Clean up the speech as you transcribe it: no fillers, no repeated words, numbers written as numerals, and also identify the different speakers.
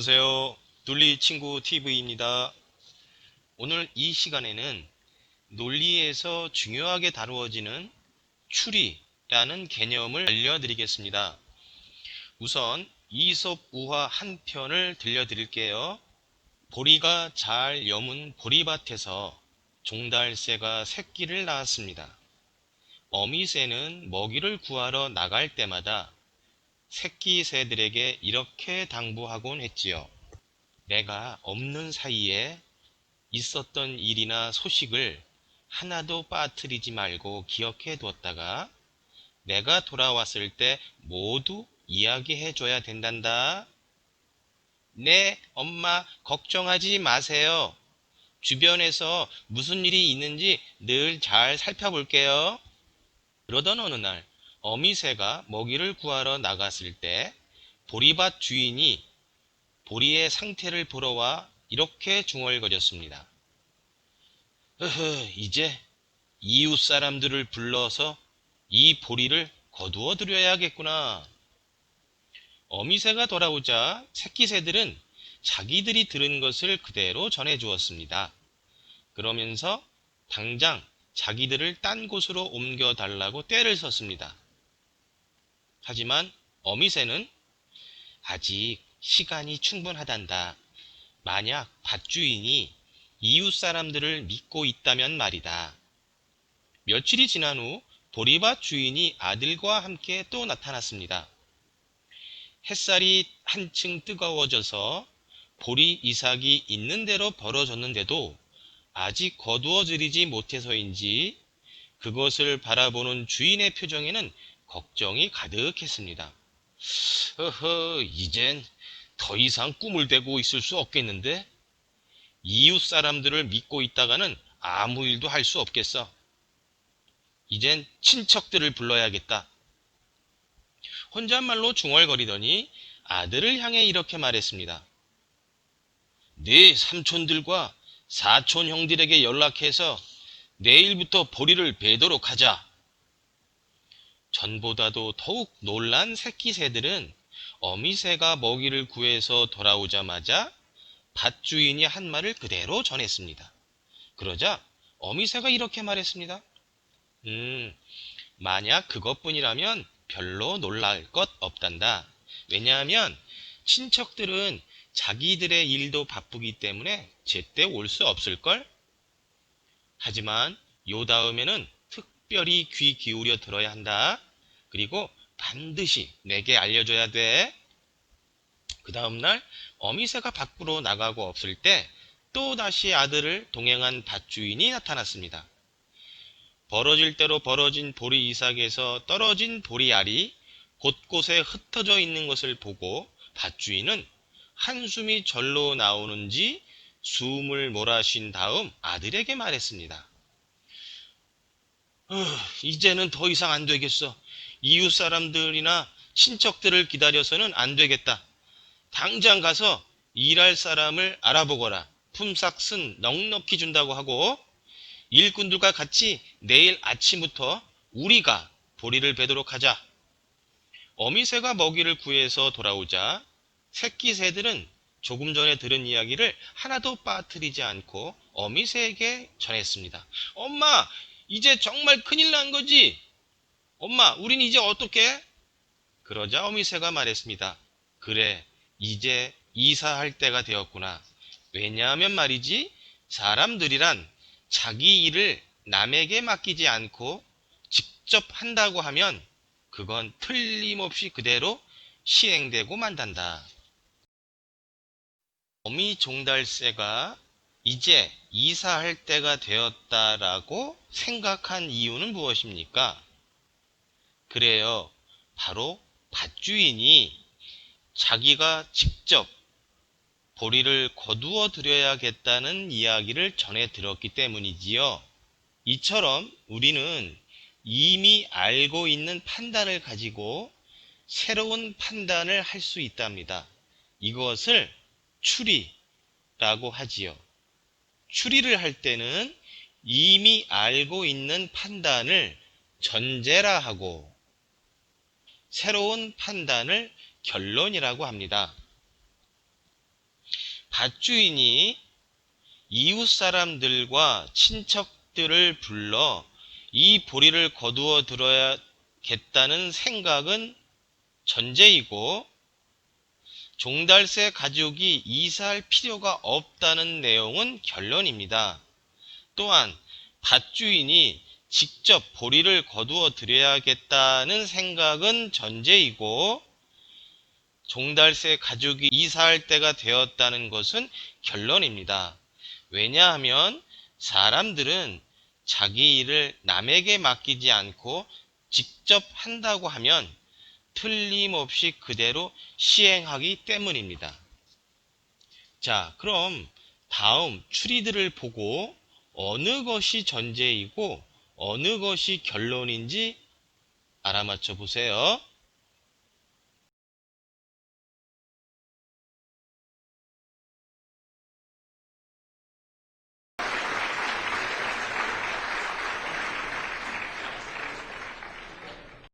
Speaker 1: 안녕하세요. 논리 친구 TV입니다. 오늘 이 시간에는 논리에서 중요하게 다루어지는 추리라는 개념을 알려드리겠습니다. 우선 이솝 우화 한 편을 들려드릴게요. 보리가 잘 여문 보리밭에서 종달새가 새끼를 낳았습니다. 어미새는 먹이를 구하러 나갈 때마다 새끼 새들에게 이렇게 당부하곤 했지요. 내가 없는 사이에 있었던 일이나 소식을 하나도 빠뜨리지 말고 기억해 두었다가 내가 돌아왔을 때 모두 이야기해 줘야 된단다. 네, 엄마, 걱정하지 마세요. 주변에서 무슨 일이 있는지 늘 잘 살펴볼게요. 그러던 어느 날 어미새가 먹이를 구하러 나갔을 때 보리밭 주인이 보리의 상태를 보러 와 이렇게 중얼거렸습니다. 이제 이웃 사람들을 불러서 이 보리를 거두어 드려야겠구나. 어미새가 돌아오자 새끼새들은 자기들이 들은 것을 그대로 전해 주었습니다. 그러면서 당장 자기들을 딴 곳으로 옮겨 달라고 떼를 썼습니다. 하지만 어미새는 아직 시간이 충분하단다. 만약 밭주인이 이웃 사람들을 믿고 있다면 말이다. 며칠이 지난 후 보리밭 주인이 아들과 함께 또 나타났습니다. 햇살이 한층 뜨거워져서 보리 이삭이 있는 대로 벌어졌는데도 아직 거두어 들이지 못해서인지 그것을 바라보는 주인의 표정에는 걱정이 가득했습니다. 이젠 더 이상 꿈을 대고 있을 수 없겠는데? 이웃 사람들을 믿고 있다가는 아무 일도 할 수 없겠어. 이젠 친척들을 불러야겠다. 혼잣말로 중얼거리더니 아들을 향해 이렇게 말했습니다. 네 삼촌들과 사촌 형들에게 연락해서 내일부터 보리를 베도록 하자. 전보다도 더욱 놀란 새끼 새들은 어미새가 먹이를 구해서 돌아오자마자 밭주인이 한 말을 그대로 전했습니다. 그러자 어미새가 이렇게 말했습니다. 만약 그것뿐이라면 별로 놀랄 것 없단다. 왜냐하면 친척들은 자기들의 일도 바쁘기 때문에 제때 올 수 없을걸? 하지만 요 다음에는 특별히 귀 기울여 들어야 한다. 그리고 반드시 내게 알려줘야 돼. 그 다음날 어미새가 밖으로 나가고 없을 때 또다시 아들을 동행한 밭주인이 나타났습니다. 벌어질 대로 벌어진 보리 이삭에서 떨어진 보리알이 곳곳에 흩어져 있는 것을 보고 밭주인은 한숨이 절로 나오는지 숨을 몰아쉰 다음 아들에게 말했습니다. 이제는 더 이상 안 되겠어. 이웃 사람들이나 친척들을 기다려서는 안 되겠다. 당장 가서 일할 사람을 알아보거라. 품삯은 넉넉히 준다고 하고 일꾼들과 같이 내일 아침부터 우리가 보리를 베도록 하자. 어미새가 먹이를 구해서 돌아오자 새끼 새들은 조금 전에 들은 이야기를 하나도 빠뜨리지 않고 어미새에게 전했습니다. 엄마, 이제 정말 큰일 난 거지? 엄마, 우린 이제 어떡해? 그러자 어미새가 말했습니다. 그래, 이제 이사할 때가 되었구나. 왜냐하면 말이지, 사람들이란 자기 일을 남에게 맡기지 않고 직접 한다고 하면 그건 틀림없이 그대로 시행되고 만단다. 어미 종달새가 이제 이사할 때가 되었다라고 생각한 이유는 무엇입니까? 그래요. 바로 밭주인이 자기가 직접 보리를 거두어 드려야겠다는 이야기를 전해 들었기 때문이지요. 이처럼 우리는 이미 알고 있는 판단을 가지고 새로운 판단을 할 수 있답니다. 이것을 추리라고 하지요. 추리를 할 때는 이미 알고 있는 판단을 전제라 하고 새로운 판단을 결론이라고 합니다. 밭주인이 이웃 사람들과 친척들을 불러 이 보리를 거두어 들어야겠다는 생각은 전제이고, 종달새 가족이 이사할 필요가 없다는 내용은 결론입니다. 또한 밭주인이 직접 보리를 거두어 드려야겠다는 생각은 전제이고, 종달새 가족이 이사할 때가 되었다는 것은 결론입니다. 왜냐하면 사람들은 자기 일을 남에게 맡기지 않고 직접 한다고 하면 틀림없이 그대로 시행하기 때문입니다. 자, 그럼 다음 추리들을 보고 어느 것이 전제이고 어느 것이 결론인지 알아맞혀 보세요.